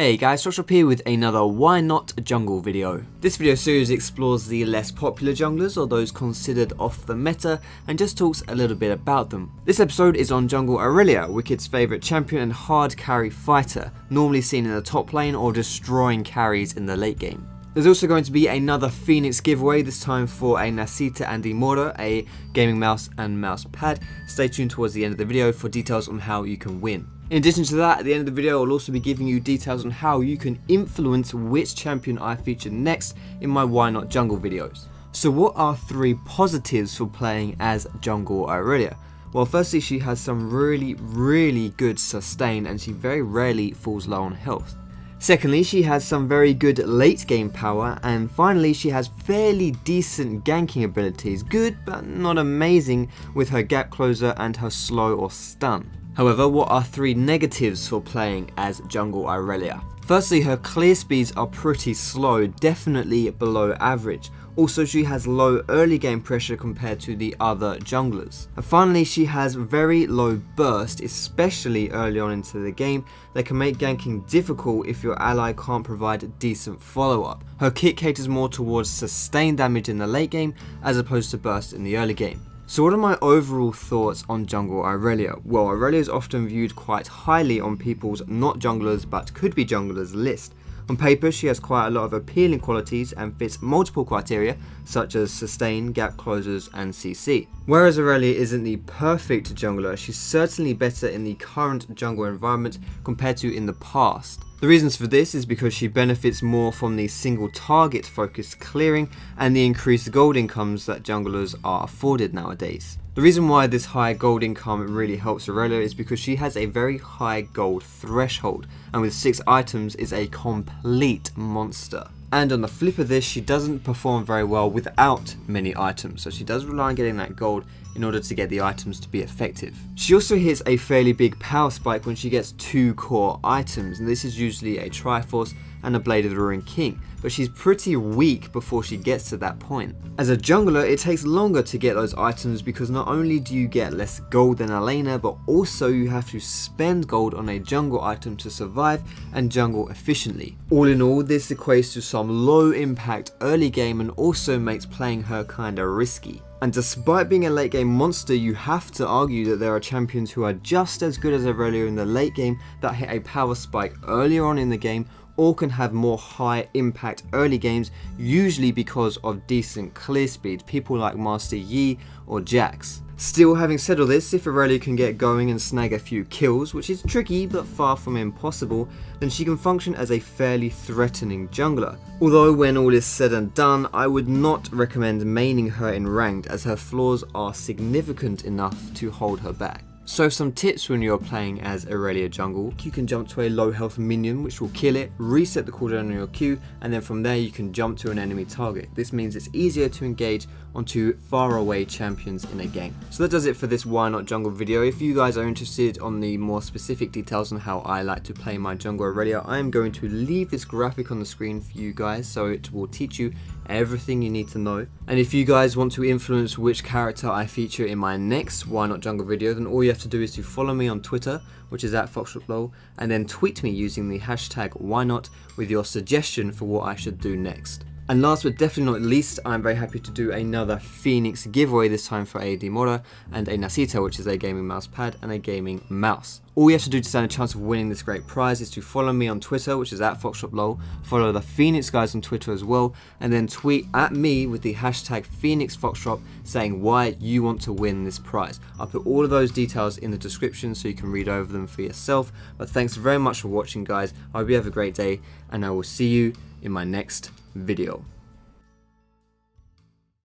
Hey guys, Foxdrop here with another Why Not Jungle video. This video series explores the less popular junglers or those considered off the meta and just talks a little bit about them. This episode is on jungle Irelia, Wicked's favourite champion and hard carry fighter, normally seen in the top lane or destroying carries in the late game. There's also going to be another Phoenix giveaway, this time for a Nasita and Imora, a gaming mouse and mouse pad. Stay tuned towards the end of the video for details on how you can win. In addition to that, at the end of the video, I'll also be giving you details on how you can influence which champion I feature next in my Why Not Jungle videos. So what are 3 positives for playing as jungle Irelia? Well, firstly, she has some really good sustain and she very rarely falls low on health. Secondly, she has some very good late game power, and finally she has fairly decent ganking abilities, good but not amazing with her gap closer and her slow or stun. However, what are 3 negatives for playing as jungle Irelia? Firstly, her clear speeds are pretty slow, definitely below average. Also, she has low early game pressure compared to the other junglers. And finally, she has very low burst, especially early on into the game, that can make ganking difficult if your ally can't provide a decent follow-up. Her kit caters more towards sustained damage in the late game as opposed to burst in the early game. So what are my overall thoughts on jungle Irelia? Well, Irelia is often viewed quite highly on people's not junglers but could be junglers list. On paper, she has quite a lot of appealing qualities and fits multiple criteria such as sustain, gap closers and CC. Whereas Irelia isn't the perfect jungler, she's certainly better in the current jungle environment compared to in the past. The reasons for this is because she benefits more from the single target focused clearing and the increased gold incomes that junglers are afforded nowadays. The reason why this high gold income really helps Irelia is because she has a very high gold threshold, and with 6 items is a complete monster. And on the flip of this, she doesn't perform very well without many items, so she does rely on getting that gold in order to get the items to be effective. She also hits a fairly big power spike when she gets 2 core items, and this is usually a Triforce and a Blade of the Ruined King, but she's pretty weak before she gets to that point. As a jungler, it takes longer to get those items because not only do you get less gold than a laner, but also you have to spend gold on a jungle item to survive and jungle efficiently. All in all, this equates to some low impact early game and also makes playing her kinda risky. And despite being a late game monster, you have to argue that there are champions who are just as good as Irelia in the late game that hit a power spike earlier on in the game or can have more high impact early games, usually because of decent clear speed, people like Master Yi or Jax. Still, having said all this, if Irelia can get going and snag a few kills, which is tricky but far from impossible, then she can function as a fairly threatening jungler. Although when all is said and done, I would not recommend maining her in ranked as her flaws are significant enough to hold her back. So some tips when you're playing as Irelia jungle: you can jump to a low health minion which will kill it, reset the cooldown on your Q, and then from there you can jump to an enemy target. This means it's easier to engage onto far away champions in a game. So that does it for this Why Not Jungle video. If you guys are interested on the more specific details on how I like to play my jungle Irelia, I am going to leave this graphic on the screen for you guys so it will teach you everything you need to know. And if you guys want to influence which character I feature in my next Why Not Jungle video, then all you have to do is to follow me on Twitter, which is @Foxdrop, and then tweet me using the hashtag WhyNot with your suggestion for what I should do next. And last but definitely not least, I'm very happy to do another Phoenix giveaway, this time for a Imora and a Nasita, which is a gaming mouse pad and a gaming mouse. All you have to do to stand a chance of winning this great prize is to follow me on Twitter, which is @Foxdrop, follow the Phoenix guys on Twitter as well, and then tweet at me with the hashtag PhoenixFoxdrop saying why you want to win this prize. I'll put all of those details in the description so you can read over them for yourself. But thanks very much for watching, guys. I hope you have a great day, and I will see you in my next video.